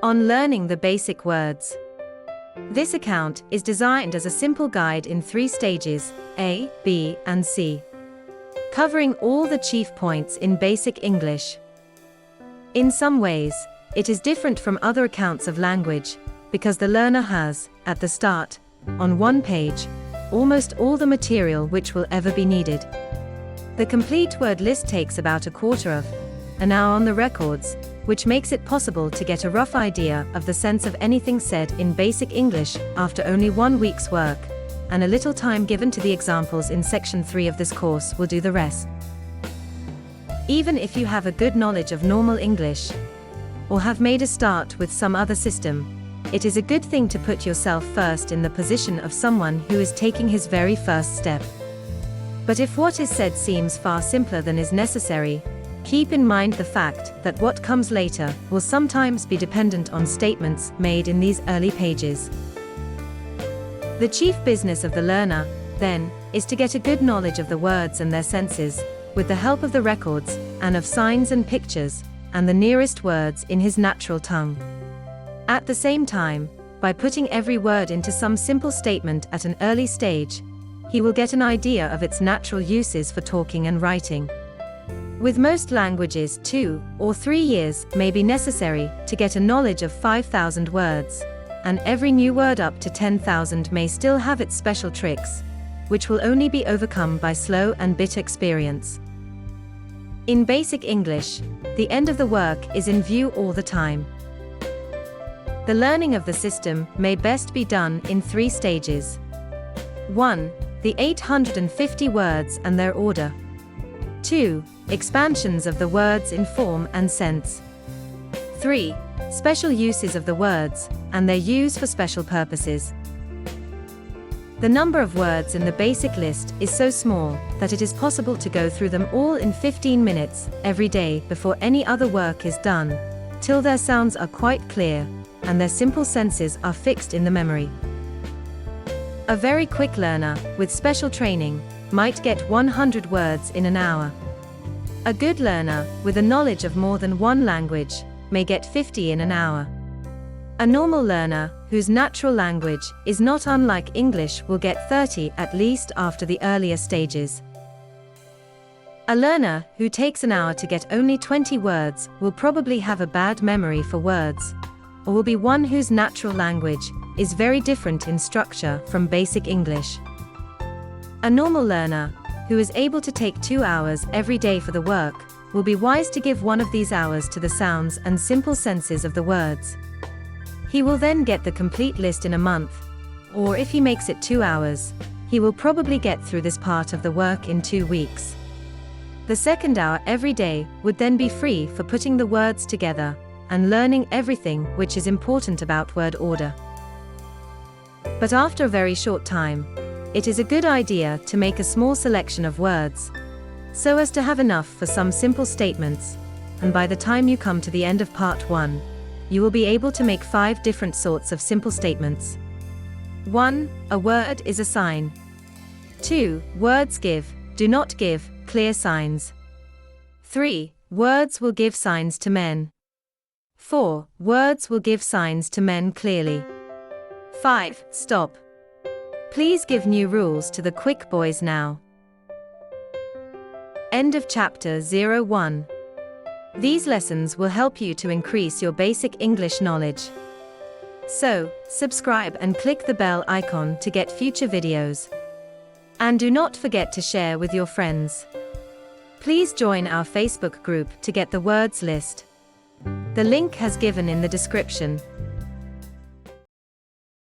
On learning the basic words. This account is designed as a simple guide in 3 stages, A, B, and C, covering all the chief points in basic English. In some ways, it is different from other accounts of language, because the learner has, at the start, on one page, almost all the material which will ever be needed. The complete word list takes about a quarter of an hour on the records, which makes it possible to get a rough idea of the sense of anything said in basic English after only 1 week's work, and a little time given to the examples in section 3 of this course will do the rest. Even if you have a good knowledge of normal English, or have made a start with some other system, it is a good thing to put yourself first in the position of someone who is taking his very first step. But if what is said seems far simpler than is necessary, keep in mind the fact that what comes later will sometimes be dependent on statements made in these early pages. The chief business of the learner, then, is to get a good knowledge of the words and their senses, with the help of the records, and of signs and pictures, and the nearest words in his natural tongue. At the same time, by putting every word into some simple statement at an early stage, he will get an idea of its natural uses for talking and writing. With most languages, 2 or 3 years may be necessary to get a knowledge of 5,000 words, and every new word up to 10,000 may still have its special tricks, which will only be overcome by slow and bitter experience. In basic English, the end of the work is in view all the time. The learning of the system may best be done in 3 stages. 1. The 850 words and their order. 2. Expansions of the words in form and sense. 3. Special uses of the words, and their use for special purposes. The number of words in the basic list is so small that it is possible to go through them all in 15 minutes every day before any other work is done, till their sounds are quite clear, and their simple senses are fixed in the memory. A very quick learner, with special training, might get 100 words in an hour. A good learner, with a knowledge of more than one language, may get 50 in an hour. A normal learner, whose natural language is not unlike English, will get 30 at least after the earlier stages. A learner who takes an hour to get only 20 words will probably have a bad memory for words, or will be one whose natural language is very different in structure from basic English. A normal learner, who is able to take 2 hours every day for the work, will be wise to give one of these hours to the sounds and simple senses of the words. He will then get the complete list in a month, or if he makes it 2 hours, he will probably get through this part of the work in 2 weeks. The second hour every day would then be free for putting the words together, and learning everything which is important about word order. But after a very short time, it is a good idea to make a small selection of words, so as to have enough for some simple statements, and by the time you come to the end of part 1, you will be able to make 5 different sorts of simple statements. 1. A word is a sign. 2. Words give, do not give, clear signs. 3. Words will give signs to men. 4. Words will give signs to men clearly. 5. Stop. Please give new rules to the quick boys now. End of chapter 01. These lessons will help you to increase your basic English knowledge. So, subscribe and click the bell icon to get future videos. And do not forget to share with your friends. Please join our Facebook group to get the words list. The link has given in the description.